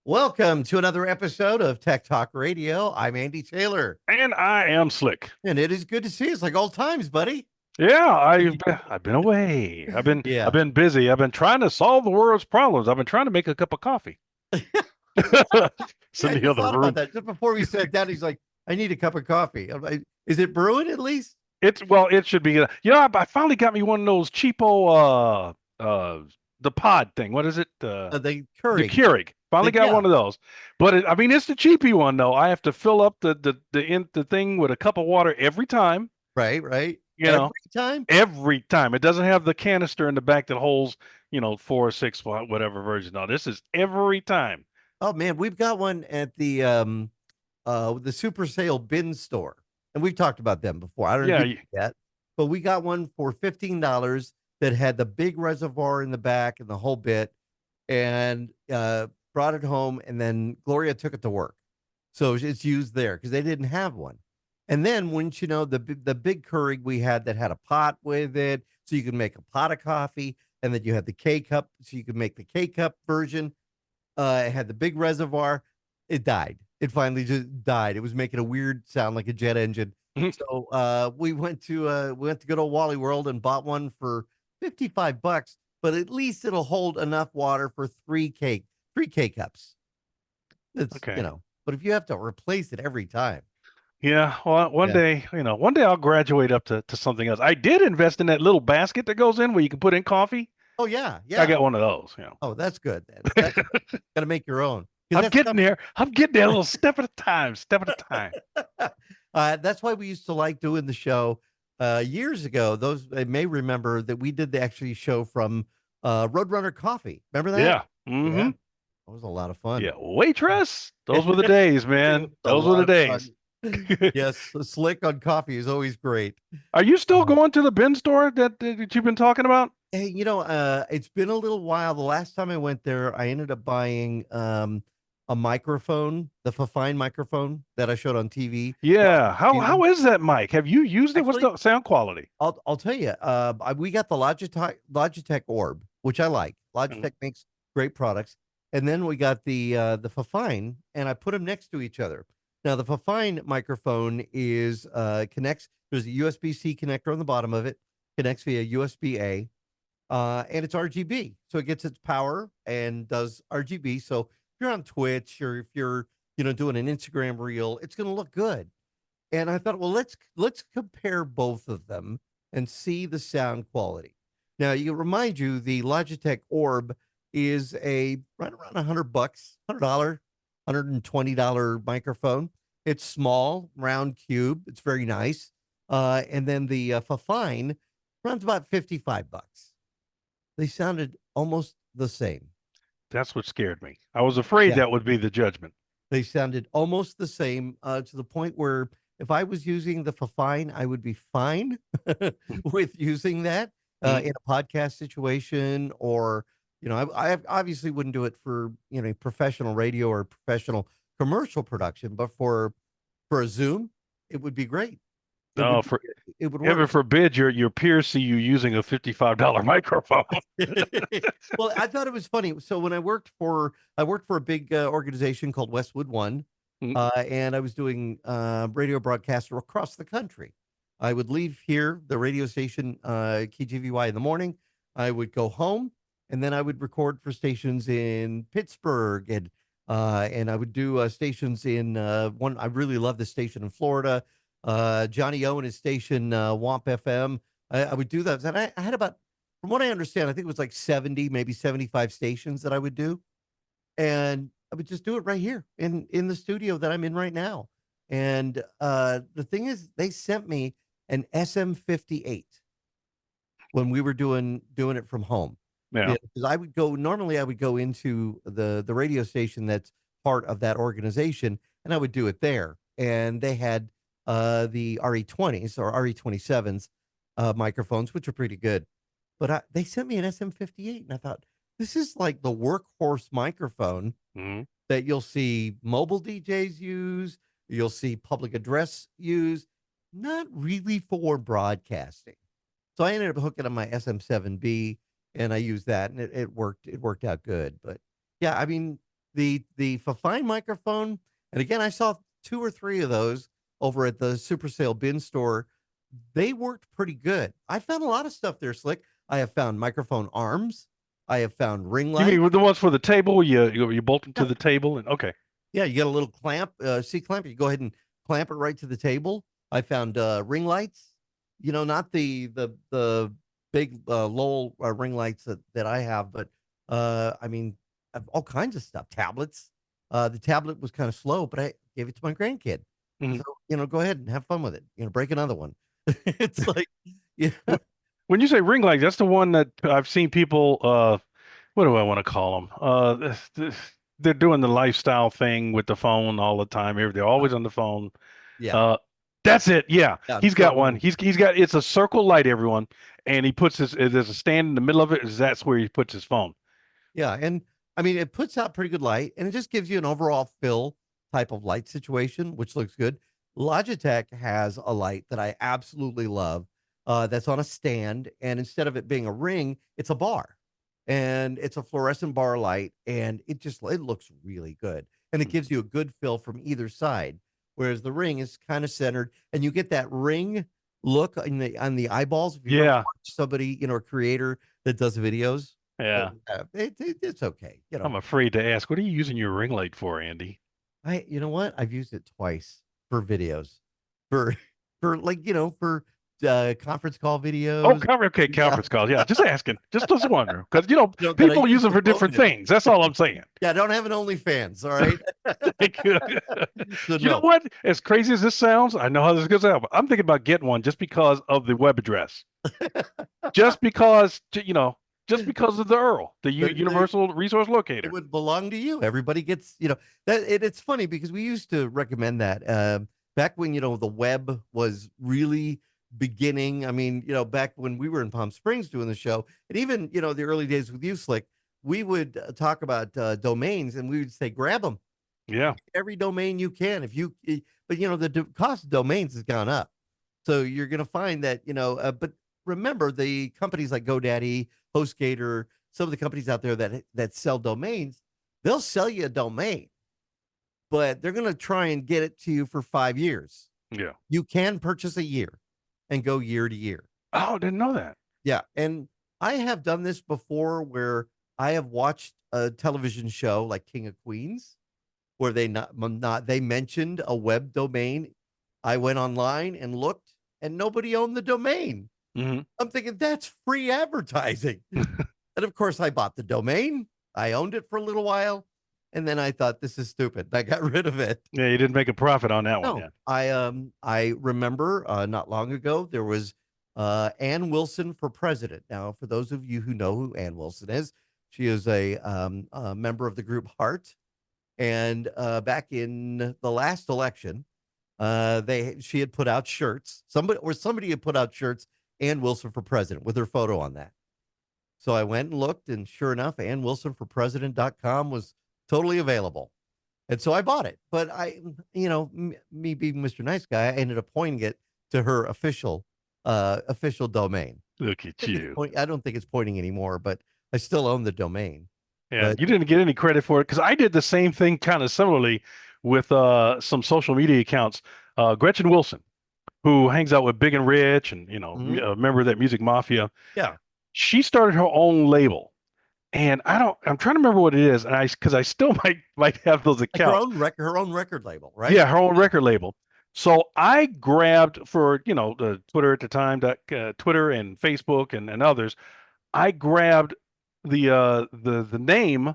Welcome to another episode of Tech Talk Radio. I'm Andy Taylor, And I am Slick. and it is good to see you. It's like old times, buddy. Yeah, I've been away. I've Yeah. been busy. I've been trying to solve the world's problems. I've been trying to make a cup of coffee. It's Yeah, in I the just other thought about room. that just before we sat down. He's like, I need a cup of coffee. I'm like, is it brewing at least? It should be. I finally got me one of those cheapo the pod thing. What is it? The The Keurig. Keurig. Finally got Yeah, one of those. But I mean, it's the cheapy one though. I have to fill up the thing with a cup of water every time. right, right. You Every know, time. every time. It doesn't have the canister in the back that holds, 4 or 6, whatever version. No, this is every time. Oh man, we've got one at the Super Sale bin store. And we've talked about them before. I don't know if Yeah, you did that, but we got one for $15 that had the big reservoir in the back and the whole bit, and brought it home. And then Gloria took it to work. So it's used there because they didn't have one. And then, wouldn't you know, the big Keurig we had that had a pot with it, so you could make a pot of coffee, and then you had the K cup, so you could make the K cup version. It had the big reservoir. It died. It finally just died. It was making a weird sound like a jet engine. So we went to good old Wally World and bought one for $55, but at least it'll hold enough water for three K cups. It's okay. but if you have to replace it every time, Yeah, well, yeah. one day I'll graduate up to something else. I did invest in that little basket that goes in where you can put in coffee. Oh yeah, I yeah. got one of those. Oh, that's good. That's got to make your own because I'm that getting stuff. there. I'm getting there a little step at a time, step at a time. That's why we used to like doing the show years ago. Those I may remember that we did the actually show from Roadrunner Coffee. Remember that? Yeah. Yeah, Mm-hmm. that was a lot of fun. Yeah. Waitress. Those were the days, It man. was a Those were lot the of days. fun. Yes, the slick on coffee is always great. Are you still Uh, going to the bin store that you've been talking about? Hey, it's been a little while. The last time I went there, I ended up buying a microphone, the Fifine microphone that I showed on TV. Yeah. How TV. is that mic? Have you used it? What's Actually, the sound quality? I'll tell you. We got the Logitech Orb, which I like. Mm. Logitech makes great products, and then we got the Fifine, and I put them next to each other. Now the Fifine microphone is connects. There's a USB-C connector on the bottom of it, connects via USB-A, and it's RGB, so it gets its power and does RGB. So if you're on Twitch or if you're doing an Instagram reel, it's going to look good. And I thought, well, let's compare both of them and see the sound quality. Now, you remind you, the Logitech Orb is a right around $100, $120 microphone. It's small, round cube. It's very nice. And then the Fifine runs about $55. They sounded almost the same. That's what scared me. I was afraid Yeah, that would be the judgment. they sounded almost the same, to the point where if I was using the Fifine, I would be fine with using that Mhm. in a podcast situation, or I obviously wouldn't do it for professional radio or professional commercial production, but for a Zoom, it would be great. It Oh, would for it would work. heaven forbid your peers see you using a $55 microphone. Well, I thought it was funny. So when I worked for a big organization called Westwood One, Mm. and I was doing radio broadcaster across the country. I would leave here, the radio station, KGVY in the morning. I would go home, and then I would record for stations in Pittsburgh, and I would do stations in one. I really love the station in Florida. Johnny O and his station, WAMP FM. I would do that, and I had about, from what I understand, I think it was like 70, maybe 75 stations that I would do. And I would just do it right here in the studio that I'm in right now. And the thing is, they sent me an SM58 when we were doing it from home. Yeah. Yeah, because I would go into the radio station that's part of that organization, and I would do it there. And they had the RE20s or RE27s microphones, which are pretty good. But they sent me an SM58, and I thought, this is like the workhorse microphone Hmm. that you'll see mobile DJs use, you'll see public address use, not really for broadcasting. So I ended up hooking up my SM7B, and I used that, and it worked. It worked out good. But yeah, I mean, the Fifine microphone, and again, I saw 2 or 3 of those over at the Super Sale bin store. They worked pretty good. I found a lot of stuff there, Slick. I have found microphone arms. I have found ring You mean lights. with the ones for the table? You bolt them to Yeah, the table and okay. yeah, you get a little clamp, C clamp. You go ahead and clamp it right to the table. I found ring lights. You know, not the big Lowell ring lights that I have, but I mean, all kinds of stuff. Tablets. The tablet was kind of slow, but I gave it to my grandkid. Mhm. So go ahead and have fun with it. Break another one. It's like, yeah, When you say ring light, that's the one that I've seen people. What do I want to call them? They're doing the lifestyle thing with the phone all the time. They're always on the phone. yeah, Uh, that's it. Yeah, yeah. he's got one. So He's got it's a circle light, everyone, and he puts his there's a stand in the middle of it. That's where he puts his phone. yeah, and I mean, it puts out pretty good light, and it just gives you an overall fill type of light situation, which looks good. Logitech has a light that I absolutely love. That's on a stand, and instead of it being a ring, it's a bar, and it's a fluorescent bar light, and it looks really good, and it gives you a good fill from either side. Whereas the ring is kind of centered, and you get that ring look on the eyeballs. If you've ever Yeah, watched somebody, a creator that does videos, yeah. it's okay. I'm afraid to ask. What are you using your ring light for, Andy? You know what? I've used it twice for videos, for for like for conference call Oh, videos. okay, Yeah, conference calls. Yeah, just asking, just wondering, because that I people use use them the for phone different in. things. That's all I'm saying. Yeah, I don't have an OnlyFans. All right, Like, so you know no. what? As crazy as this sounds, I know how this goes out, but I'm thinking about getting one just because of the web address. Just because, just because of the URL, the The Universal Resource It Locator. would belong to you. Everybody gets, it's funny because we used to recommend that back when the web was really beginning. I mean, back when we were in Palm Springs doing the show, and even the early days with you, Slick, we would talk about domains, and we would say grab them, Yeah. every domain you can. But the cost of domains has gone up, so you're going to find that But remember, the companies like GoDaddy, HostGator, some of the companies out there that sell domains, they'll sell you a domain, but they're going to try and get it to you for 5 years. Yeah. You can purchase a year and go year to year. Oh, didn't know that. Yeah, and I have done this before where I have watched a television show like King of Queens where they mentioned a web domain. I went online and looked, and nobody owned the domain. Hmm. I'm thinking that's free advertising. And of course, I bought the domain. I owned it for a little while, and then I thought this is stupid. I got rid of it. Yeah, you didn't make a profit on that one. No, Yeah. I remember not long ago there was Ann Wilson for president. Now, for those of you who know who Ann Wilson is, she is a member of the group Heart. And back in the last election, she had put out shirts. Somebody had put out shirts. Ann Wilson for president with her photo on that. So I went and looked, and sure enough, Ann Wilson for president.com was totally available. And so I bought it. But me being Mr. Nice Guy, I ended up pointing it to her official domain. Look at you. I don't think it's pointing anymore, but I still own the domain. Yeah, But you didn't get any credit for it because I did the same thing kind of similarly with some social media accounts. Gretchen Wilson, who hangs out with Big and Rich and, mhm, a member of that Music Mafia, yeah, she started her own label. And I'm trying to remember what it is. And because I still might have those like her accounts. own record label, right? Yeah, her own record label. So I grabbed for, the Twitter at the time, Twitter and Facebook and others. I grabbed the name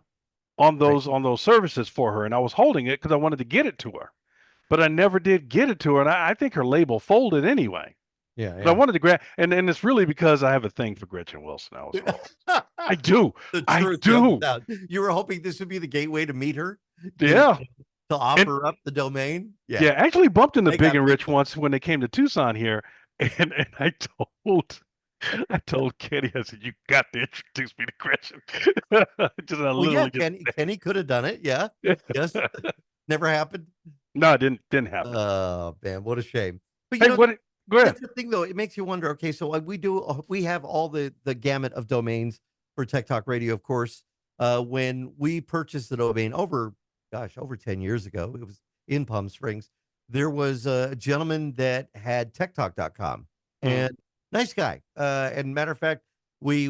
on Right. those services for her, and I was holding it because I wanted to get it to her, but I never did get it to her, and I think her label folded anyway. Yeah, But I yeah. wanted to grab, and it's really because I have a thing for Gretchen Wilson. I was wrong. I do, The I truth comes do. out. You were hoping this would be the gateway to meet her, Yeah, to and offer up the domain. yeah, Yeah, I actually bumped into they Big got and Rich ripped off. once when they came to Tucson here, and I told Kenny, I said, "You got to introduce me to Gretchen." Just I Well, yeah, literally just. Kenny could have done it. Yeah, yes, never happened. No, it didn't happen. Oh man, what a shame. But Hey, what? Go ahead. that's the thing though. It makes you wonder. Okay, so we have all the gamut of domains for Tech Talk Radio, of course. when we purchased the domain over 10 years ago. It was in Palm Springs. There was a gentleman that had techtalk.com, Mhm. and nice guy. And matter of fact, we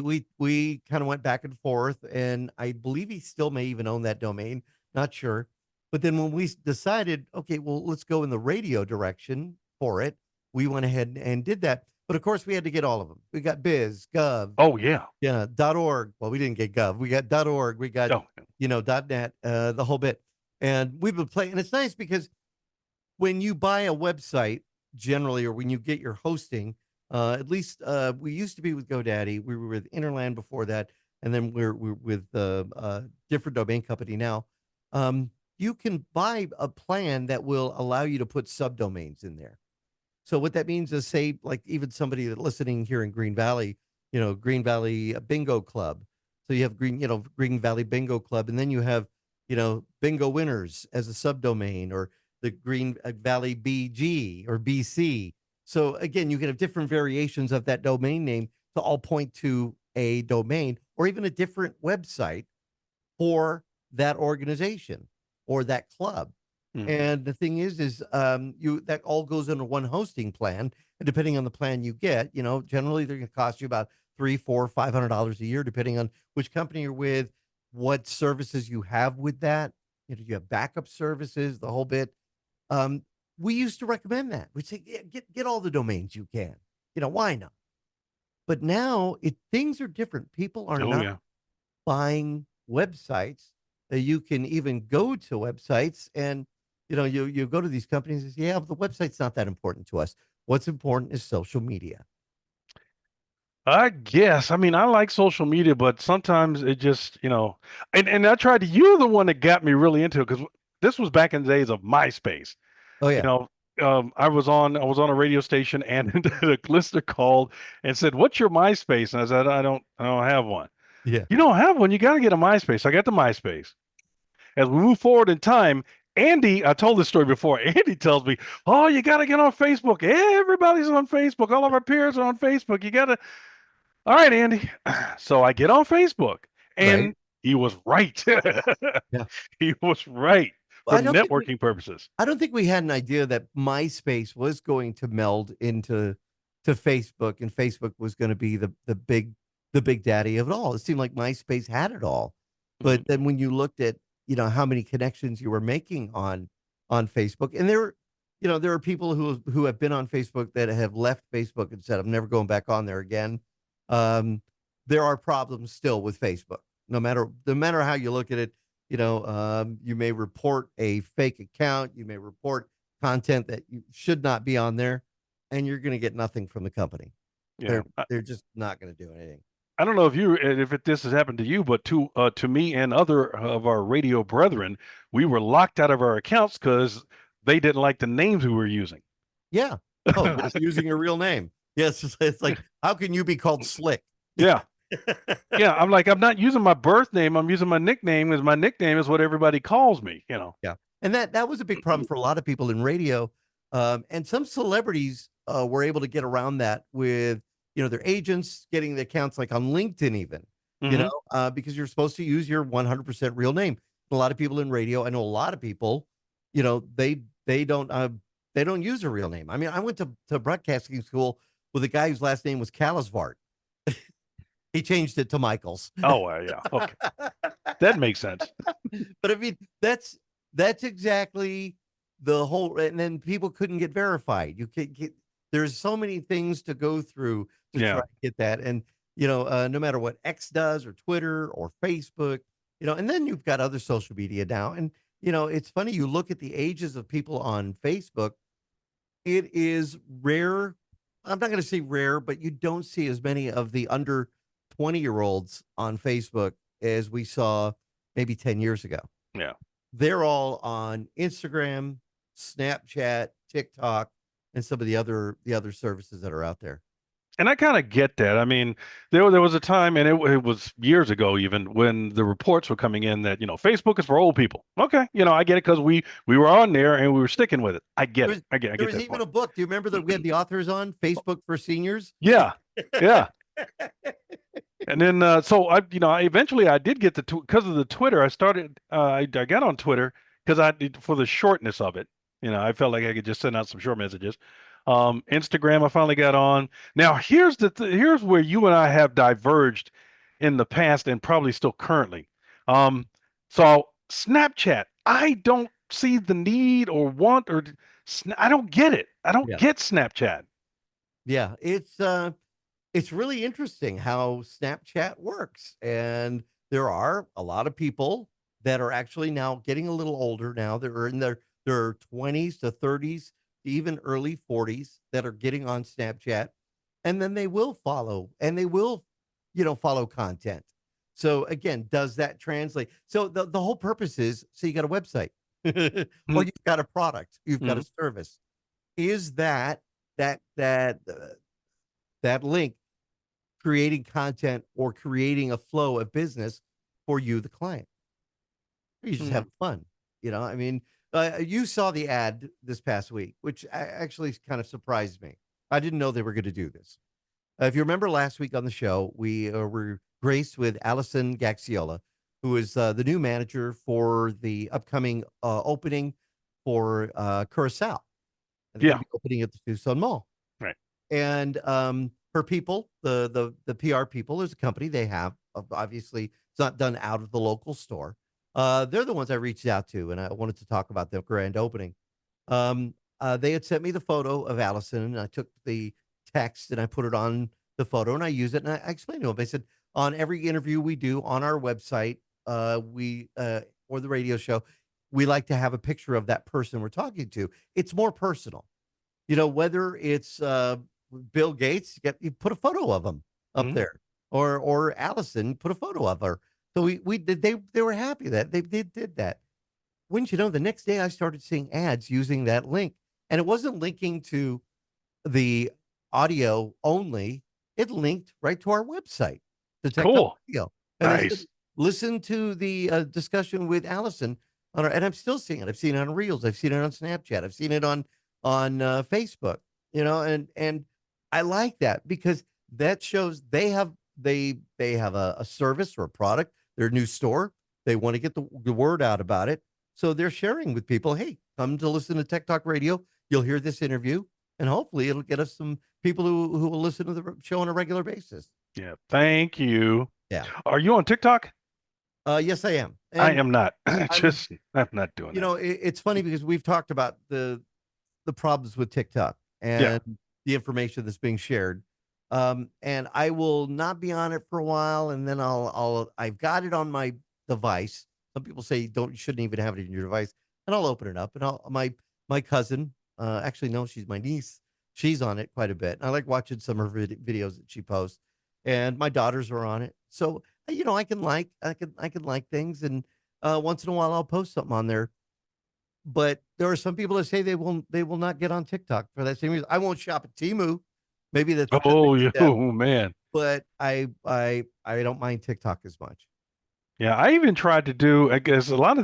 kind of went back and forth, and I believe he still may even own that domain. Not sure. But then when we decided, okay, well, let's go in the radio direction for it, we went ahead and did that. But of course, we had to get all of them. We got biz, gov, Oh yeah. yeah, .org. Well, we didn't get gov. We got .org. We got, Oh, .net, the whole bit. And we've been playing, and it's nice because when you buy a website generally, or when you get your hosting, at least we used to be with GoDaddy. We were with Interland before that, and then we're with different domain company now. You can buy a plan that will allow you to put subdomains in there. So what that means is, say, like even somebody that listening here in Green Valley, Green Valley Bingo Club. So you have Green Valley Bingo Club, and then you have, Bingo Winners as a subdomain, or the Green Valley BG or BC. So again, you can have different variations of that domain name to all point to a domain or even a different website for that organization or that club. mhm. And the thing is you that all goes into one hosting plan, and depending on the plan you get, generally they're going to cost you about three, four, $500 a year, depending on which company you're with, what services you have with that. You have backup services, the whole bit. Um, we used to recommend that. We'd say, "Yeah, get all the domains you can. Why not?" But now things are different. People are Oh not yeah. buying websites. You can even go to websites, and you go to these companies and say, yeah, but the website's not that important to us. What's important is social media. I guess. I mean, I like social media, but sometimes it just, and I tried to, you're the one that got me really into it because this was back in the days of MySpace. Oh You yeah. know, I was on a radio station and the listener called and said, "What's your MySpace?" And I said, "I don't have one." Yeah. You don't have one? You got to get a MySpace. I got the MySpace. As we move forward in time, Andy, I told this story before. Andy tells me, "Oh, you got to get on Facebook. Everybody's on Facebook. All of our peers are on Facebook. You got to." All right, Andy. So I get on Facebook, Right. and he was right. Yeah. He was right Well, for networking purposes. I don't think we had an idea that MySpace was going to meld into Facebook, and Facebook was going to be the big daddy of it all. It seemed like MySpace had it all. But Mhm. then when you looked at, how many connections you were making on Facebook, and there are people who have been on Facebook that have left Facebook and said, I'm never going back on there again. Um, there are problems still with Facebook. No matter how you look at it, you may report a fake account, you may report content that you should not be on there, and you're going to get nothing from the company. Yeah. They're just not going to do anything. I don't know if this has happened to you, but to me and other of our radio brethren, we were locked out of our accounts because they didn't like the names we were using. Yeah. Oh, not using your real name. Yes, it's like, how can you be called Slick? Yeah, yeah. I'm like, I'm not using my birth name. I'm using my nickname because my nickname is what everybody calls me. Yeah, and that was a big problem for a lot of people in radio, and some celebrities were able to get around that with their agents getting the accounts like on LinkedIn even, Hmm. because you're supposed to use your 100% real name. A lot of people in radio, I know a lot of people, they don't use a real name. I mean, I went to broadcasting school with a guy whose last name was Kalasvart. He changed it to Michaels. Oh, yeah. Okay, that makes sense. But I mean, that's exactly the whole. And then people couldn't get verified. You can get There's so many things to go through to try Yeah. to get that. And no matter what X does or Twitter or Facebook, and then you've got other social media now. And it's funny, you look at the ages of people on Facebook, it is rare. I'm not going to say rare, but you don't see as many of the under 20-year-olds on Facebook as we saw maybe 10 years ago. Yeah. They're all on Instagram, Snapchat, TikTok, and some of the other services that are out there. And I kind of get that. I mean, there was a time, and it was years ago even, when the reports were coming in that Facebook is for old people. Okay, I get it because we were on there and we were sticking with it. I get There it. was, I there get was that even point. a book. Do you remember that we had the authors on Facebook for seniors? Yeah, yeah. And then, so I eventually I did get the because of the Twitter. I started, I got on Twitter because for the shortness of it. I felt like I could just send out some short messages. Instagram, I finally got on. Now, here's where you and I have diverged in the past and probably still currently. Um, so Snapchat, I don't see the need or want I don't get it. I don't Yeah. get Snapchat. Yeah. It's really interesting how Snapchat works. And there are a lot of people that are actually now getting a little older now. They're in their 20s to 30s, even early 40s that are getting on Snapchat. And then they will follow and they will, follow content. So again, does that translate? So the whole purpose is so you got a website or Mhm. you've got a product, you've got a Mhm. service. Is that link creating content or creating a flow of business for you, the client? You just Mhm. have fun. I mean, you saw the ad this past week, which actually kind of surprised me. I didn't know they were going to do this. If you remember last week on the show, we were graced with Allison Gaxiola, who is the new manager for the upcoming opening for Curacao. They're going Yeah. to be opening at the Tucson Mall. Right. And her people, the PR people, there's a company they have. Obviously, it's not done out of the local store. They're the ones I reached out to, and I wanted to talk about the grand opening. They had sent me the photo of Allison, and I took the text and I put it on the photo, and I used it, and I explained to them. I said, on every interview we do on our website, we or the radio show, we like to have a picture of that person we're talking to. It's more personal. Whether it's Bill Gates, you put a photo of him up Mhm. there, or Allison, put a photo of her. So we did. They were happy that they did that. Wouldn't you know? The next day, I started seeing ads using that link, and it wasn't linking to the audio only. It linked right to our website, the Tech Talk Cool. Radio, and they said, Nice. "Listen to the discussion with Allison on our." And I'm still seeing it. I've seen it on Reels. I've seen it on Snapchat. I've seen it on Facebook. And I like that because that shows they have a service or a product, their new store. They want to get the word out about it, so they're sharing with people. Hey, come to listen to Tech Talk Radio. You'll hear this interview, and hopefully it'll get us some people who will listen to the show on a regular basis. Yeah. Thank you. Yeah. Are you on TikTok? Yes, I am. I And am not. I'm, I'm not doing that. it's funny because we've talked about the problems with TikTok Yeah. and the information that's being shared. And I will not be on it for a while, and then I've got it on my device. Some people say you shouldn't even have it in your device, and I'll open it up, and my cousin, actually no, she's my niece. She's on it quite a bit. And I like watching some of her videos that she posts, and my daughters are on it. So I can like things, and once in a while I'll post something on there, but there are some people that say they will not get on TikTok for that same reason. I won't shop at Temu. Maybe that's the Oh, next you step, man. but I don't mind TikTok as much. Yeah, I even tried to do, I guess, a lot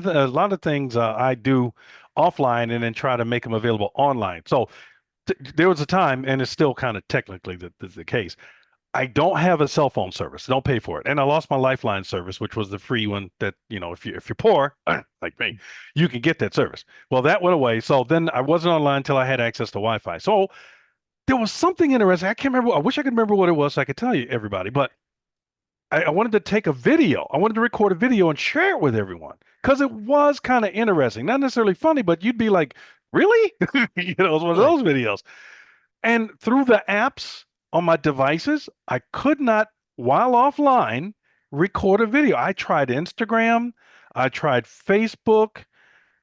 of things I do offline and then try to make them available online. So there was a time, and it's still kind of technically the case. I don't have a cell phone service. Don't pay for it. And I lost my Lifeline service, which was the free one that, if you're poor, like me, you can get that service. Well, that went away. So then I wasn't online until I had access to Wi-Fi. So there was something interesting. I can't remember. I wish I could remember what it was so I could tell you everybody, but I wanted to take a video. I wanted to record a video and share it with everyone because it was kind of interesting. Not necessarily funny, but you'd be like, really? It was one of Really? those videos. And through the apps on my devices, I could not, while offline, record a video. I tried Instagram, I tried Facebook.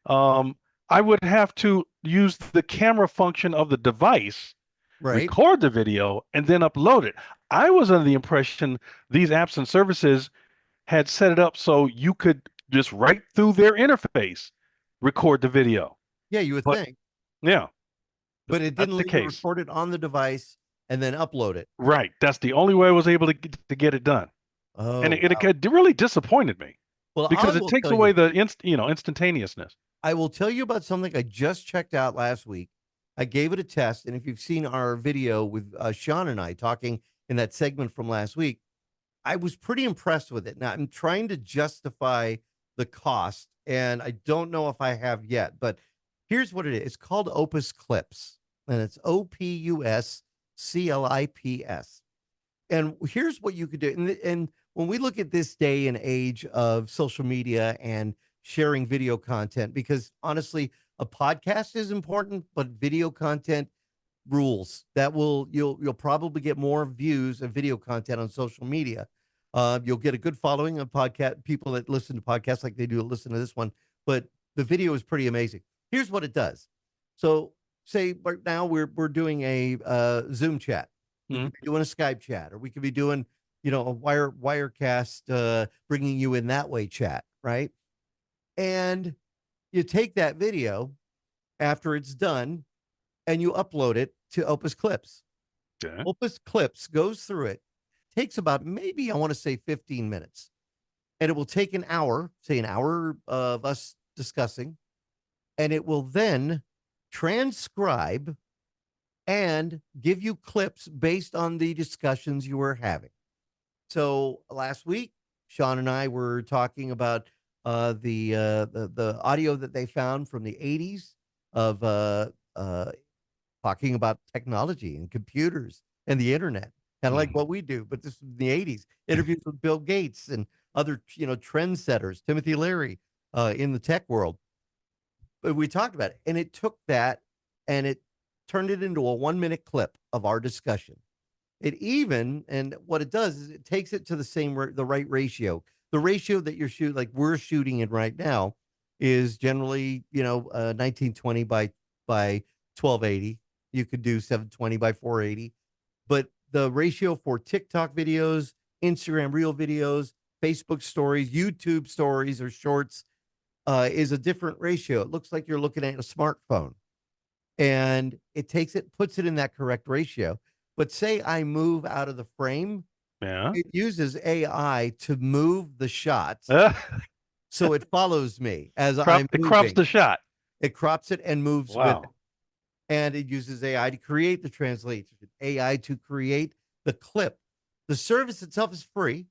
Um, I would have to use the camera function of the device, Right? record the video, and then upload it. I was under the impression these apps and services had set it up so you could just right through their interface record the video. Yeah, you would But think, yeah, but it that's didn't the let you case. record it on the device and then upload it. Right. That's the only way I was able to get it done. And Oh it wow. really disappointed me Well, I because it will takes tell you. away the instantaneousness. I will tell you about something I just checked out last week. I gave it a test, and if you've seen our video with Sean and I talking in that segment from last week, I was pretty impressed with it. Now I'm trying to justify the cost, and I don't know if I have yet, but here's what it is. It's called Opus Clips, and it's OPUSCLIPS. And here's what you could do. And when we look at this day and age of social media and sharing video content, because honestly, a podcast is important, but video content rules. That will you'll probably get more views of video content on social media. You'll get a good following of podcast people that listen to podcasts like they do listen to this one, but the video is pretty amazing. Here's what it does. So say right now we're doing a Zoom chat. We Mhm. could be doing a Skype chat, or we could be doing a Wirecast, bringing you in that way chat, right? And you take that video after it's done and you upload it to Opus Clips. Okay. Opus Clips goes through it, takes about maybe I want to say 15 minutes, and it will take an hour, say an hour of us discussing, and it will then transcribe and give you clips based on the discussions you were having. So last week, Sean and I were talking about the audio that they found from the 80s of talking about technology and computers and the internet, kind of like Mhm. what we do, but this is in the 80s. Interviews with Bill Gates and other, trendsetters, Timothy Leary, in the tech world. But we talked about it, and it took that and it turned it into a 1 minute clip of our discussion. And what it does is it takes it to the right ratio. The ratio that you're shooting, like we're shooting it right now, is generally 1920 by 1280. You could do 720 by 480, but the ratio for TikTok videos, Instagram Reel videos, Facebook stories, YouTube stories or shorts is a different ratio. It looks like you're looking at a smartphone, and it takes it, puts it in that correct ratio. But say I move out of the frame, Yeah. it uses AI to move the shot Uh, so it follows me as I'm it crops moving. the shot. It crops it and moves with it. Wow. And it uses AI to create the translation, AI to create the clip. The service itself is free.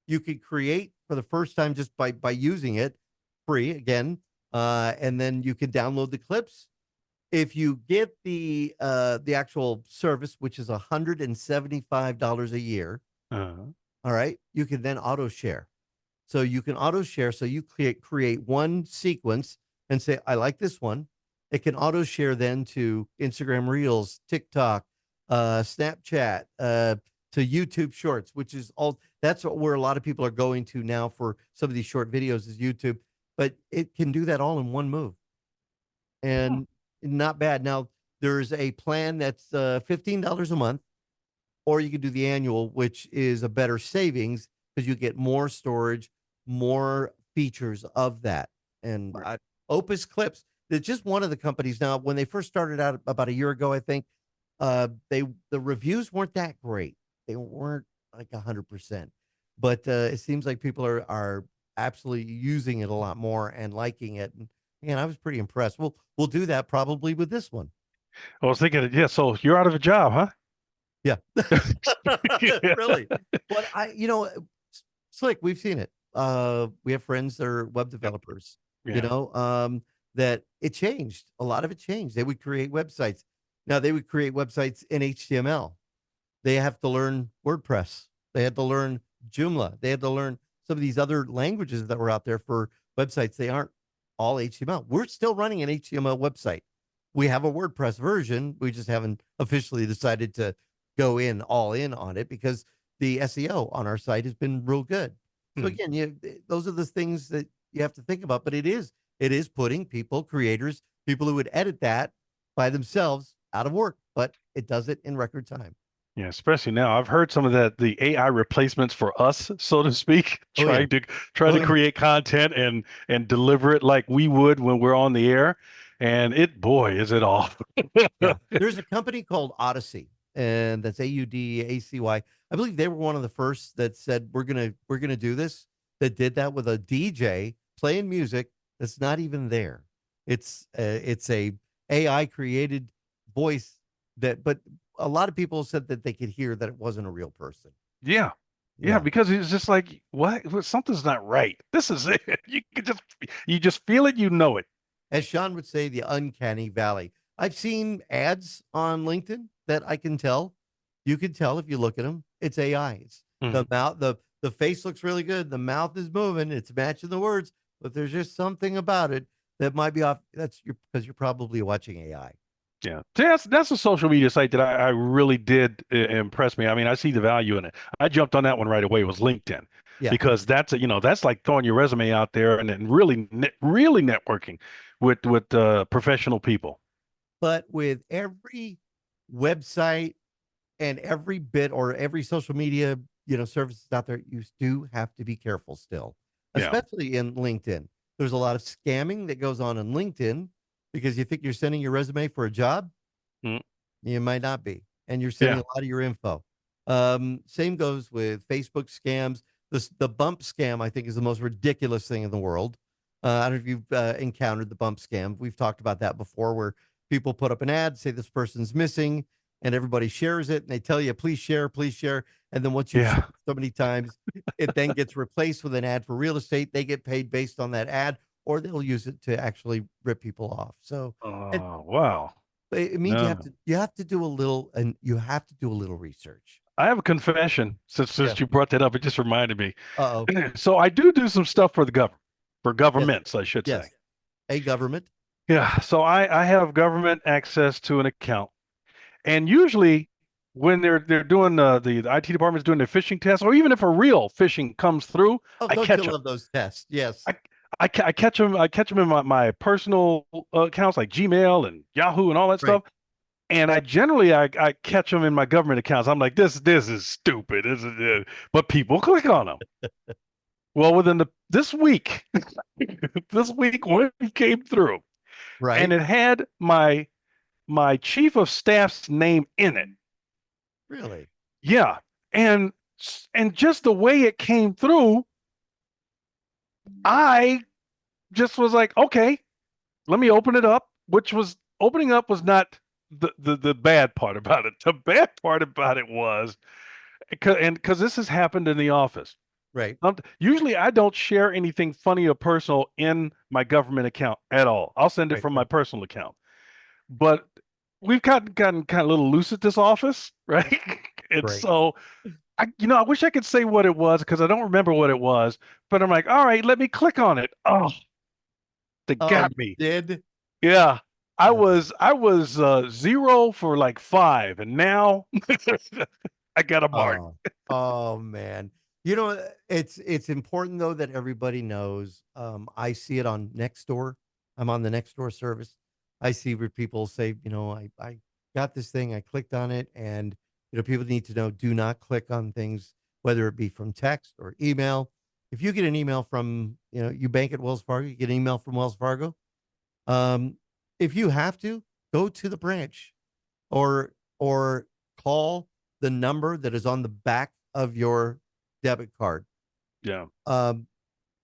You could create for the first time just by using it, free again, and then you can download the clips. If you get the actual service, which is $175 a year, Uh, all right, you can then auto share. So you can auto share. So you create one sequence and say, I like this one. It can auto share then to Instagram Reels, TikTok, Snapchat, to YouTube Shorts, which is all where a lot of people are going to now for some of these short videos is YouTube. But it can do that all in one move, huh. and not bad. Now there's a plan that's $15 a month, or you could do the annual, which is a better savings because you get more storage, more features of that. And Right. Opus Clips, it's just one of the companies. Now, when they first started out about a year ago, I think the reviews weren't that great. They weren't like 100%, but it seems like people are absolutely using it a lot more and liking it. And I was pretty impressed. We'll do that probably with this one. I was thinking, yeah, so you're out of a job, huh? Yeah. Yeah. Really. But Slick, we've seen it. We have friends that are web developers, you Yeah. know, that it changed. A lot of it changed. They would create websites. Now they would create websites in HTML. They have to learn WordPress. They had to learn Joomla. They had to learn some of these other languages that were out there for websites. They aren't all HTML. We're still running an HTML website. We have a WordPress version. We just haven't officially decided to go in all in on it because the SEO on our site has been real good. So Mhm. again, those are the things that you have to think about. But it is putting people, creators, people who would edit that by themselves out of work, but it does it in record time. Yeah, especially now. I've heard some of that, the AI replacements for us, so to speak, Oh yeah. trying Oh to yeah. create content and deliver it like we would when we're on the air. And it, boy, is it off. Yeah. There's a company called Odyssey, and that's AUDACY. I believe they were one of the first that said we're gonna do this. That did that with a DJ playing music that's not even there. It's a AI created voice but a lot of people said that they could hear that it wasn't a real person. Yeah. Yeah, Yeah. because it's just like, what? Something's not right. This is it. You just feel it, you know it. As Sean would say, the uncanny valley. I've seen ads on LinkedIn that I can tell. You can tell if you look at them, it's AI. It's the Mhm. mouth, the face looks really good. The mouth is moving, it's matching the words, but there's just something about it that might be off. That's your because you're probably watching AI. Yeah, that's a social media site that I really did impress me. I mean, I see the value in it. I jumped on that one right away. It was LinkedIn Yeah. because that's like throwing your resume out there and then really networking with professional people. But with every website and every bit or every social media, services out there, you do have to be careful still, Yeah. especially in LinkedIn. There's a lot of scamming that goes on in LinkedIn because you think you're sending your resume for a job. Mm. You might not be, and you're sending Yeah. a lot of your info. Same goes with Facebook scams. The bump scam, I think, is the most ridiculous thing in the world. I don't know if you've encountered the bump scam. We've talked about that before, where people put up an ad, say this person's missing, and everybody shares it, and they tell you, please share. And then once you've shared Yeah. it so many times, it then gets replaced with an ad for real estate. They get paid based on that ad, or they'll use it to actually rip people off. So, and Oh, wow. it means you have No. to do a little, and you have to do a little research. I have a confession since Yeah. since you brought that up. It just reminded me. Uh-oh. So I do some stuff for the government, for Yes. governments, I should say. Yes. A government. Yeah. So I have government access to an account. And usually, when they're doing the IT department's doing their phishing test, or even if a real phishing comes through, Oh, I don't you catch them. love those tests? Yes. I catch them. I catch them in my personal accounts like Gmail and Yahoo and all that Right. stuff. And I catch them in my government accounts. I'm like, this is stupid. But people click on them. Well, within this week, this week one came through, and Right. it had my chief of staff's name in it. Really? Yeah. And and just the way it came through, I just was like, okay, let me open it up, which was opening up was not the bad part about it. The bad part about it was because this has happened in the office. Right. Usually I don't share anything funny or personal in my government account at all. I'll send it Right. from my Right. personal account. But we've gotten kind of a little loose at this office, right? And Right. so I wish I could say what it was because I don't remember what it was, but I'm like, all right, let me click on it. Oh, they Oh, you got me. did? Yeah. I Uh, was I was 0 for like 5, and now I got a mark. oh. Oh man. It's important though that everybody knows. I see it on Nextdoor. I'm on the Nextdoor service. I see where people say, I got this thing, I clicked on it, and people need to know, do not click on things, whether it be from text or email. If you get an email from, you bank at Wells Fargo, you get an email from Wells Fargo. Um, if you have to, go to the branch or call the number that is on the back of your debit card. Yeah. Um,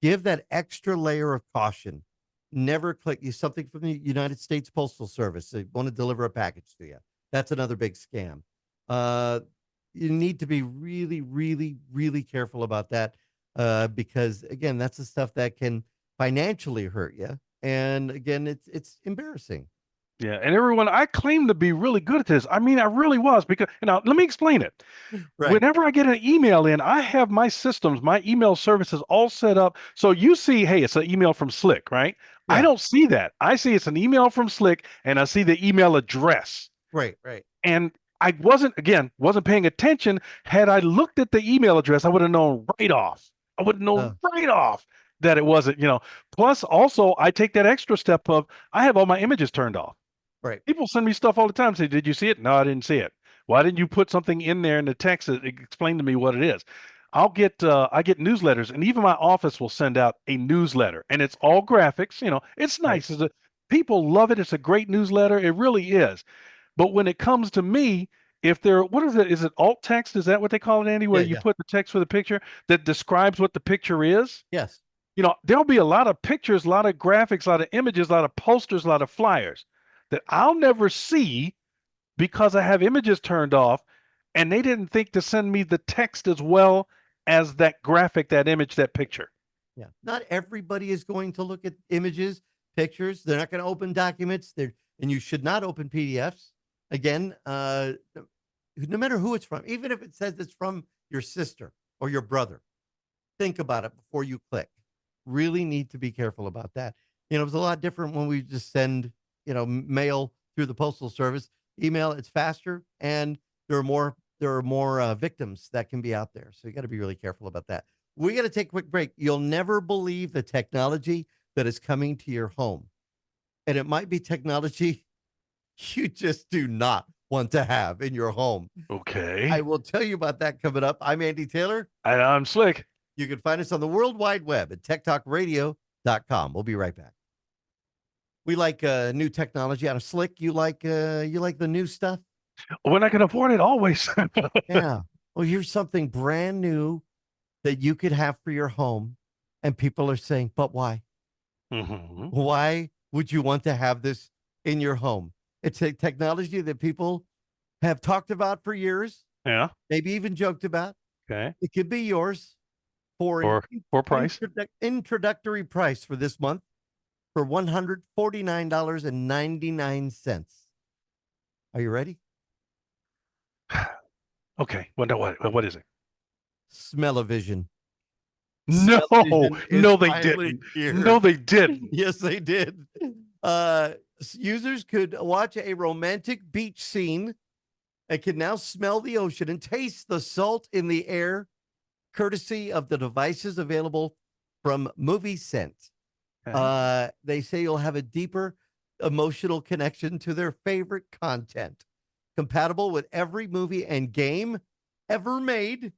give that extra layer of caution. Never click something from the United States Postal Service. They want to deliver a package to you. That's another big scam. Uh, you need to be really, really, really careful about that because again, that's the stuff that can financially hurt you. And again, it's embarrassing. Yeah, and everyone, I claim to be really good at this. I mean, I really was because now let me explain it. Right. Whenever I get an email in, I have my systems, my email services all set up. So you see, hey, it's an email from Slick, right? I Yeah. don't see that. I see it's an email from Slick and I see the email address. Right. Right. And I wasn't paying attention. Had I looked at the email address, I would have known right off. I would have known Uh, right off that it wasn't. Plus, also, I take that extra step of I have all my images turned off. right. People send me stuff all the time. Say, did you see it? No, I didn't see it. Why didn't you put something in there in the text that explain to me what it is? I get newsletters, and even my office will send out a newsletter, and it's all graphics. It's Right. nice. People love it. It's a great newsletter. It really is. But when it comes to me, if there, what is it? Is it alt text? Is that what they call it, Andy? Yeah. Where you Yeah. put the text for the picture that describes what the picture is? Yes. There'll be a lot of pictures, a lot of graphics, a lot of images, a lot of posters, a lot of flyers that I'll never see because I have images turned off and they didn't think to send me the text as well as that graphic, that image, that picture. Yeah. Not everybody is going to look at images, pictures. They're not going to open documents. And you should not open PDFs. Again, no matter who it's from, even if it says it's from your sister or your brother, think about it before you click. Really need to be careful about that. It was a lot different when we just send, mail through the postal service. Email, it's faster, and there are more victims that can be out there. So you got to be really careful about that. We got to take a quick break. You'll never believe the technology that is coming to your home. And it might be technology you just do not want to have in your home. Okay. I will tell you about that coming up. I'm Andy Taylor. And I'm Slick. You can find us on the World Wide Web at techtalkradio.com. We'll be right back. We like new technology out of Slick. You like the new stuff? When I can afford it, always. Yeah. Well, here's something brand new that you could have for your home, and people are saying, but why? Mm-hmm. Why would you want to have this in your home? It's a technology that people have talked about for years, Yeah. maybe even joked about. Okay. It could be yours for For price. introductory price for this month for $149.99. Are you ready? Okay. What is it? Smell-o-vision. No, Smell-o-vision is no, they finally didn't. here. No, they didn't. Yes, they did. Users could watch a romantic beach scene and can now smell the ocean and taste the salt in the air, courtesy of the devices available from Movie Scent. Okay. They say you'll have a deeper emotional connection to their favorite content, compatible with every movie and game ever made,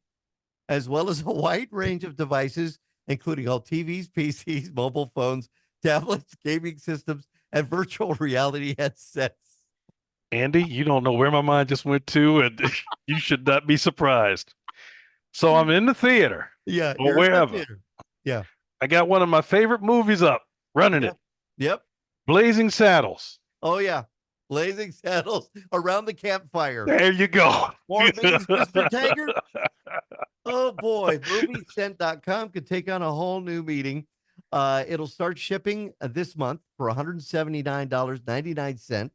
as well as a wide range of devices, including all TVs, PCs, mobile phones, tablets, gaming systems, and virtual reality headsets. Andy, you don't know where my mind just went to, and you should not be surprised. So I'm in the theater Yeah, or you're in the wherever. theater. Yeah. I got one of my favorite movies up, running Yeah. it. Yep. Blazing Saddles. Oh, yeah. Blazing Saddles around the campfire. There you go. More meetings, Mr. Taggart. Oh, boy. Moviescent.com could take on a whole new meeting. It'll start shipping this month for $179.99.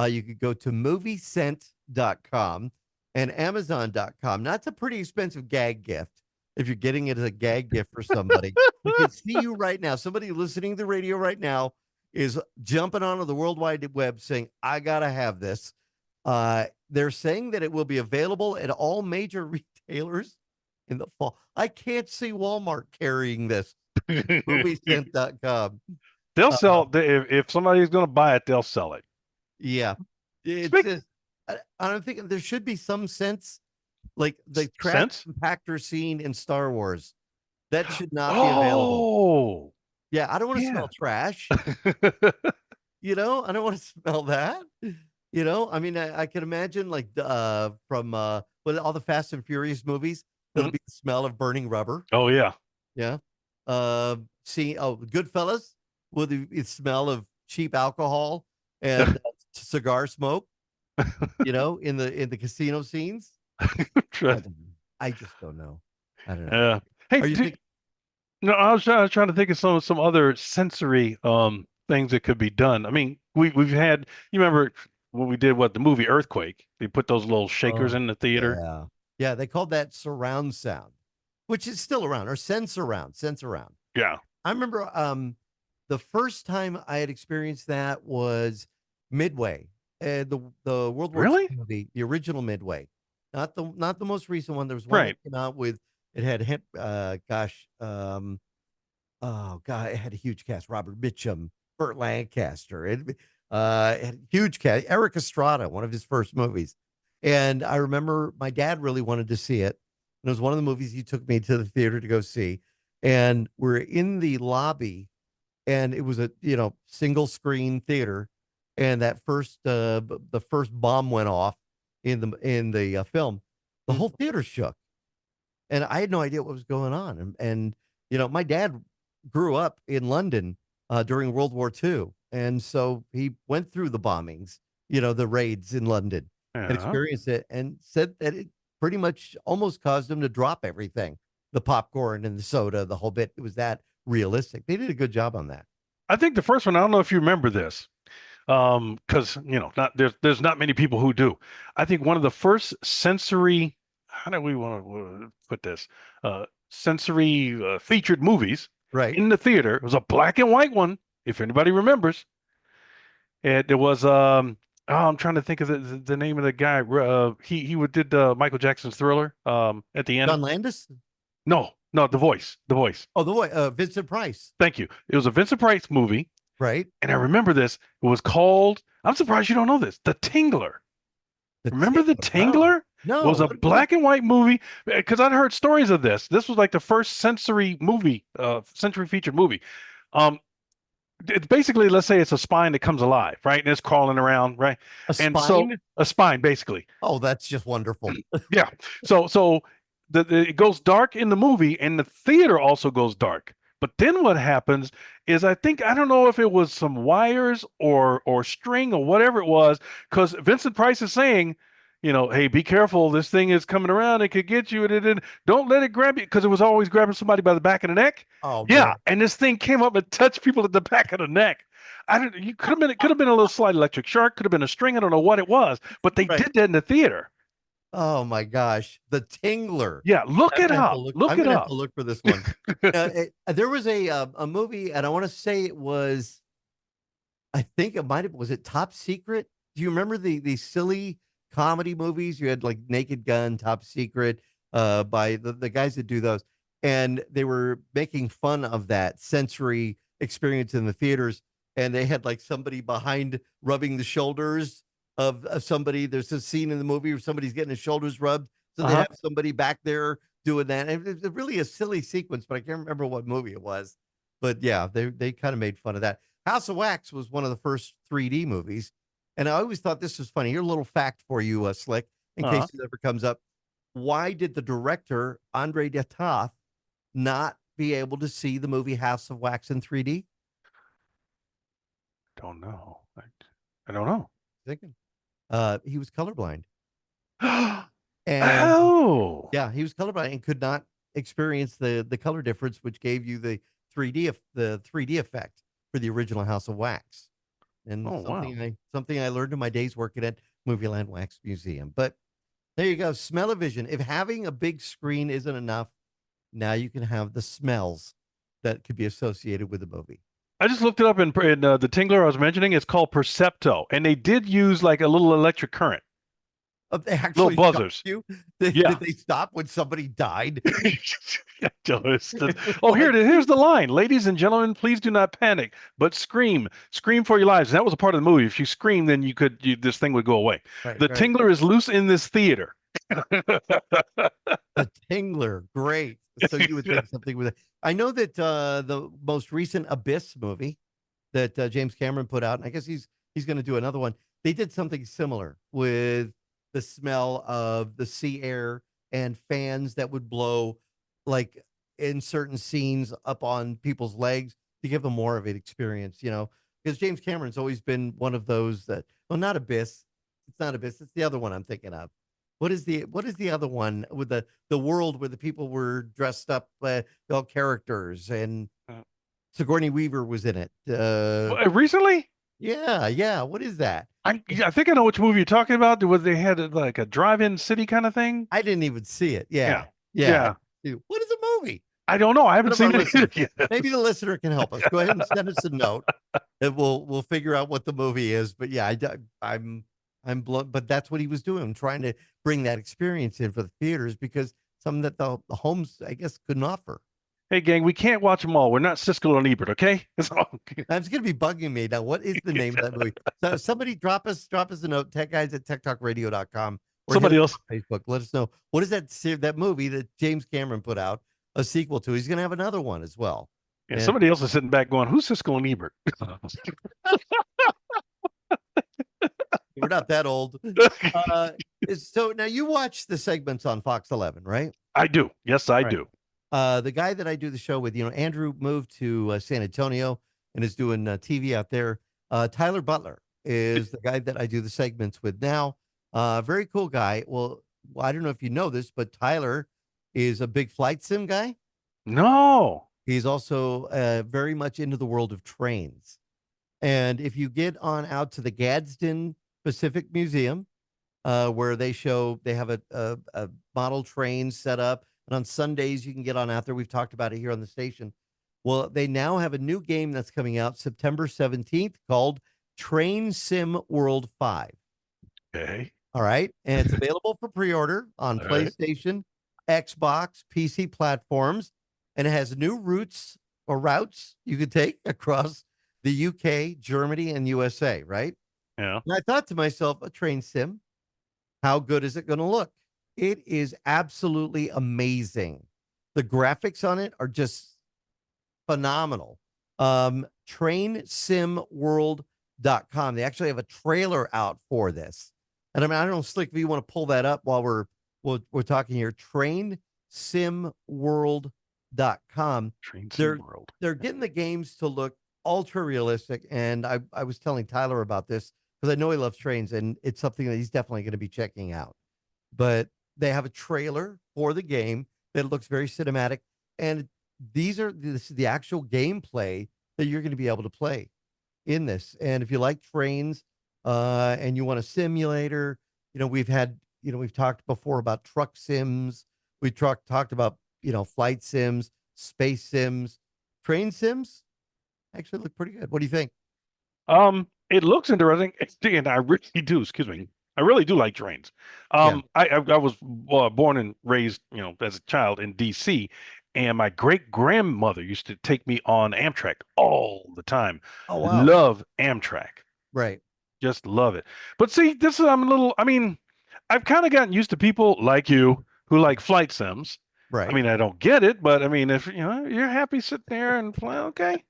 You could go to moviescent.com and amazon.com. Now, that's a pretty expensive gag gift if you're getting it as a gag gift for somebody. We can see you right now. Somebody listening to the radio right now is jumping onto the World Wide Web saying, I got to have this. They're saying that it will be available at all major retailers in the fall. I can't see Walmart carrying this. Moviescent.com. They'll sell if somebody's going to buy it, they'll sell it. Yeah. It's Speak- just, I'm thinking there should be some sense, like the trash Sense? compactor scene in Star Wars. That should not be available. Oh, Yeah, I don't want to yeah. smell trash. I don't want to smell that. I mean, I can imagine like from with all the Fast and Furious movies, it'll be the smell of burning rubber. Oh, yeah. Yeah. Goodfellas with the smell of cheap alcohol and cigar smoke. In the casino scenes. I just don't know. I don't know. Yeah. Hey, Are you no, I was trying to think of some other sensory things that could be done. I mean, we've had, you remember when we did the movie Earthquake? They put those little shakers in the theater. Yeah. Yeah, they called that surround sound, which is still around, or sense around. Yeah. I remember the first time I had experienced that was Midway, the World War Really? II movie, the original Midway, not the most recent one. There was one Right. that came out with it had oh god, it had a huge cast: Robert Mitchum, Burt Lancaster. It had a huge cast. Eric Estrada, one of his first movies, and I remember my dad really wanted to see it. And it was one of the movies he took me to the theater to go see, and we're in the lobby, and it was a single screen theater, and that the first bomb went off in the film, the whole theater shook, and I had no idea what was going on, and my dad grew up in London during World War II, and so he went through the bombings, the raids in London, and Yeah. experienced it, and said that it pretty much almost caused him to drop everything. the popcorn and the soda, the whole bit. It was that realistic. They did a good job on that. I think the first one, I don't know if you remember this, because not there's not many people who do. I think one of the first sensory, how do we want to put this, sensory featured movies Right. in the theater was a black and white one, if anybody remembers. And there was oh, I'm trying to think of the name of the guy. He did Michael Jackson's Thriller at the end. John Landis. No, no, the voice. Oh, the boy, Vincent Price. Thank you. It was a Vincent Price movie, Right. and I remember this. It was called. I'm surprised you don't know this. The Tingler. The Remember The Tingler? Tingler? No, It was a what was it? black and white movie because I'd heard stories of this. This was like the first sensory movie, sensory featured movie. Um, it's basically, let's say it's a spine that comes alive, right? And it's crawling around, right? A And so spine? a spine, basically. Oh, that's just wonderful. Yeah. So it goes dark in the movie, and the theater also goes dark. But then what happens is I don't know if it was some wires or string or whatever it was, because Vincent Price is saying, hey, be careful, this thing is coming around, it could get you, and don't let it grab you, because it was always grabbing somebody by the back of the neck. Oh Yeah, man. and this thing came up and touched people at the back of the neck. I don't. You could have been. It could have been a little slight electric shark. Could have been a string. I don't know what it was, but they Right. did that in the theater. Oh my gosh. The Tingler. Yeah, look I'm it gonna have to up. look. Look I'm it gonna have to up. look for this one. There was a movie, and I want to say it was. I think it might have. Was it Top Secret? Do you remember the silly comedy movies? You had like Naked Gun, Top Secret, by the guys that do those, and they were making fun of that sensory experience in the theaters. And they had like somebody behind rubbing the shoulders of somebody. There's a scene in the movie where somebody's getting his shoulders rubbed, so they Uh-huh. have somebody back there doing that. And it's really a silly sequence, but I can't remember what movie it was. But yeah, they kind of made fun of that. House of Wax was one of the first 3D movies, and I always thought this was funny. Here's a little fact for you, Slick, in Uh-huh. case it ever comes up. Why did the director Andre Detoth not be able to see the movie House of Wax in 3D? Don't know. I don't know. Thinking, he was colorblind, and Oh. yeah, he was colorblind and could not experience the color difference, which gave you the 3D effect for the original House of Wax. And Oh, wow. something I learned in my days working at Movieland Wax Museum. But there you go, smell-o-vision. If having a big screen isn't enough, now you can have the smells that could be associated with the movie. I just looked it up in the Tingler I was mentioning. It's called Percepto, and they did use like a little electric current, They little actually shocked buzzers. you. Yeah. Did they stop when somebody died? Oh, here it is. Here's the line. Ladies and gentlemen, please do not panic, but scream. Scream for your lives. And that was a part of the movie. If you scream, then this thing would go away. Right, The right. Tingler is loose in this theater. The Tingler, great. So you would think something with it. I know that the most recent Abyss movie that James Cameron put out, and I guess he's going to do another one. They did something similar with the smell of the sea air and fans that would blow, like in certain scenes, up on people's legs to give them more of an experience. Because James Cameron's always been one of those that, well, not Abyss. It's not Abyss. It's the other one I'm thinking of. What is the other one with the world where the people were dressed up, all characters, and Uh, Sigourney Weaver was in it. Recently? Yeah. What is that? I think I know which movie you're talking about. Was they had like a drive-in city kind of thing? I didn't even see it. Yeah. Yeah. Yeah. What is the movie? I don't know. I haven't One of seen our it listeners. yet. Maybe the listener can help us. Go ahead and send us a note, and we'll figure out what the movie is. But yeah, I'm blown. But that's what he was doing, trying to bring that experience in for the theaters, because something that the homes, I guess, couldn't offer. Hey, gang, we can't watch them all. We're not Siskel and Ebert, okay? That's all. That's gonna be bugging me now. What is the name of that movie? So somebody drop us a note, techguys@techtalkradio.com, or hit us Somebody else. on Facebook. Let us know, what is that movie that James Cameron put out a sequel to. He's gonna have another one as well. Yeah, And somebody else is sitting back going, "Who's Siskel and Ebert?" we're not that old. Uh, so now you watch the segments on Fox 11, right? I do. Yes, I Right. do. The guy that I do the show with, Andrew moved to San Antonio and is doing TV out there. Tyler Butler is the guy that I do the segments with now. Very cool guy. Well, I don't know if you know this, but Tyler is a big flight sim guy. No. He's also very much into the world of trains. And if you get on out to the Gadsden Pacific Museum, where they have a model train set up, and on Sundays you can get on out there. We've talked about it here on the station. Well, they now have a new game that's coming out September 17th called Train Sim World 5. Okay. All right. And it's available for pre-order on All right. PlayStation, Xbox, PC platforms, and it has new routes you could take across the UK, Germany, and USA, right? Yeah. And I thought to myself, a train sim, how good is it going to look? It is absolutely amazing. The graphics on it are just phenomenal. TrainSimWorld.com. They actually have a trailer out for this. And I mean, I don't know, Slick, if you want to pull that up while we're talking here. TrainSimWorld.com. Train Sim They're World. they're getting the games to look ultra realistic. And I was telling Tyler about this because I know he loves trains, and it's something that he's definitely going to be checking out. But they have a trailer for the game that looks very cinematic, and this is the actual gameplay that you're going to be able to play in this. And if you like trains, and you want a simulator, we've talked before about truck sims. We talked about flight sims, space sims, train sims. Actually, look pretty good. What do you think? It looks interesting, and I really do. Excuse me. I really do like trains. Yeah. I was born and raised, as a child in D.C., and my great grandmother used to take me on Amtrak all the time. Oh wow. Love Amtrak. Right. Just love it. But see, this is I'm a little. I mean, I've kind of gotten used to people like you who like flight sims. I Right. mean, I don't get it, but I mean, if you're happy sitting there and fly, okay.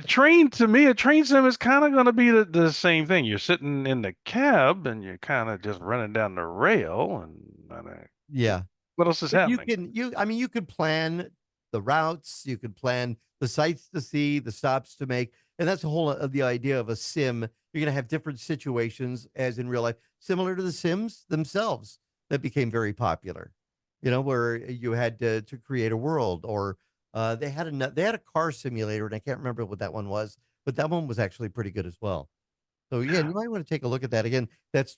Train to me, a train sim is kind of going to be the same thing. You're sitting in the cab and you're kind of just running down the rail, and Yeah. what else is But you happening? can I mean, you could plan the routes, you could plan the sights to see, the stops to make, and that's the whole of the idea of a sim. You're going to have different situations as in real life, similar to the Sims themselves that became very popular. Where you had to create a world, or they had a car simulator, and I can't remember what that one was, but that one was actually pretty good as well. So yeah, you might want to take a look at that again. That's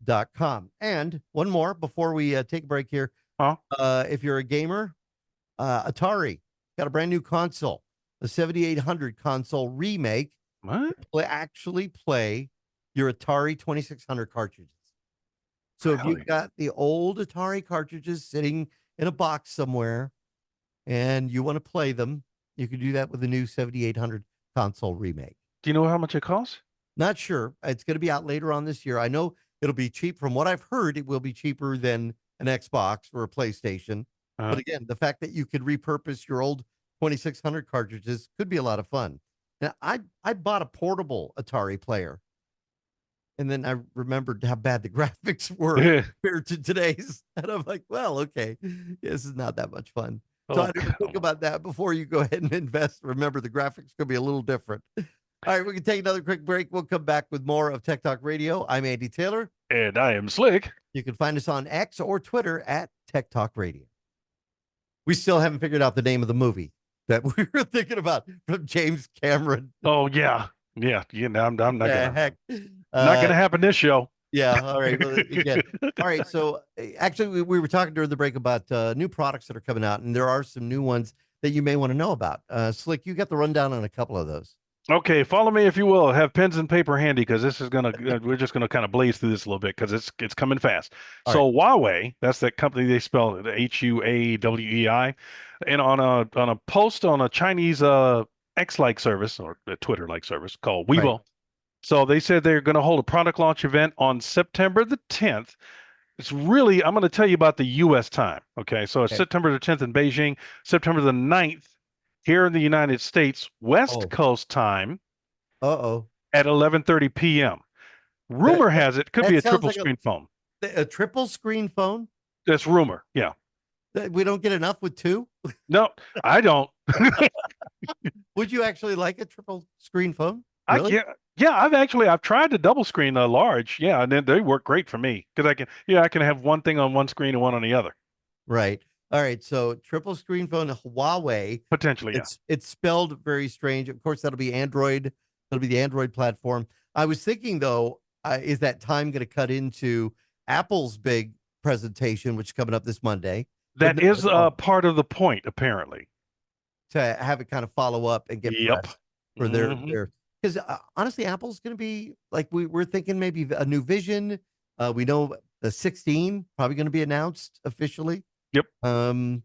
trainsimworld.com. And one more before we take a break here. Huh? If you're a gamer, Atari got a brand new console, the 7800 console remake. What? Actually play your Atari 2600 cartridges. So if you've Really? got the old Atari cartridges sitting in a box somewhere and you want to play them, you can do that with the new 7800 console remake. Do you know how much it costs? Not sure. It's going to be out later on this year. I know it'll be cheap. From what I've heard, it will be cheaper than an Xbox or a PlayStation. But Uh, again, the fact that you could repurpose your old 2600 cartridges could be a lot of fun. Now, I bought a portable Atari player, and then I remembered how bad the graphics were compared to today's. And I'm like, well, okay, this is not that much fun. So oh, I never think about that before you go ahead and invest. Remember, the graphics could be a little different. All right, we can take another quick break. We'll come back with more of Tech Talk Radio. I'm Andy Taylor. and I am Slick. You can find us on X or Twitter at Tech Talk Radio. We still haven't figured out the name of the movie that we were thinking about from James Cameron. Oh yeah, yeah. I'm not gonna Heck. not gonna happen this show. Yeah. All right. Well, again. All right. So actually, we were talking during the break about new products that are coming out, and there are some new ones that you may want to know about. Slick, you got the rundown on a couple of those. Okay, follow me if you will. Have pens and paper handy because this is gonna we're just gonna kind of blaze through this a little bit because it's coming fast. All So right. Huawei, that's that company they spell it Huawei, and on a post on a Chinese X-like service or a Twitter-like service called Right. Weibo. So they said they're going to hold a product launch event on September the 10th. It's really I'm going to tell you about the U.S. time. Okay, so it's Okay. September the 10th in Beijing, September the 9th here in the United States, West Oh. Coast time Uh-oh. at 11:30 p.m. That Rumor has it could be that a sounds triple like screen phone. a triple screen phone. That's rumor. Yeah. We don't get enough with two. No, I don't. Would you actually like a triple screen phone? I Really? can't. Yeah, I've tried the double screen large. Yeah, and then they work great for me because I can have one thing on one screen and one on the other. Right. All right. So triple screen phone, Huawei. Potentially, yeah. It's spelled very strange. Of course, that'll be Android. That'll be the Android platform. I was thinking though, is that time going to cut into Apple's big presentation, which is coming up this Monday? But That no, is it won't. part of the point, apparently. To have it kind of follow up and get Yep. press for Hmm. their because honestly, Apple's going to be like we're thinking maybe a new Vision. We know the 16 probably going to be announced officially. Yep.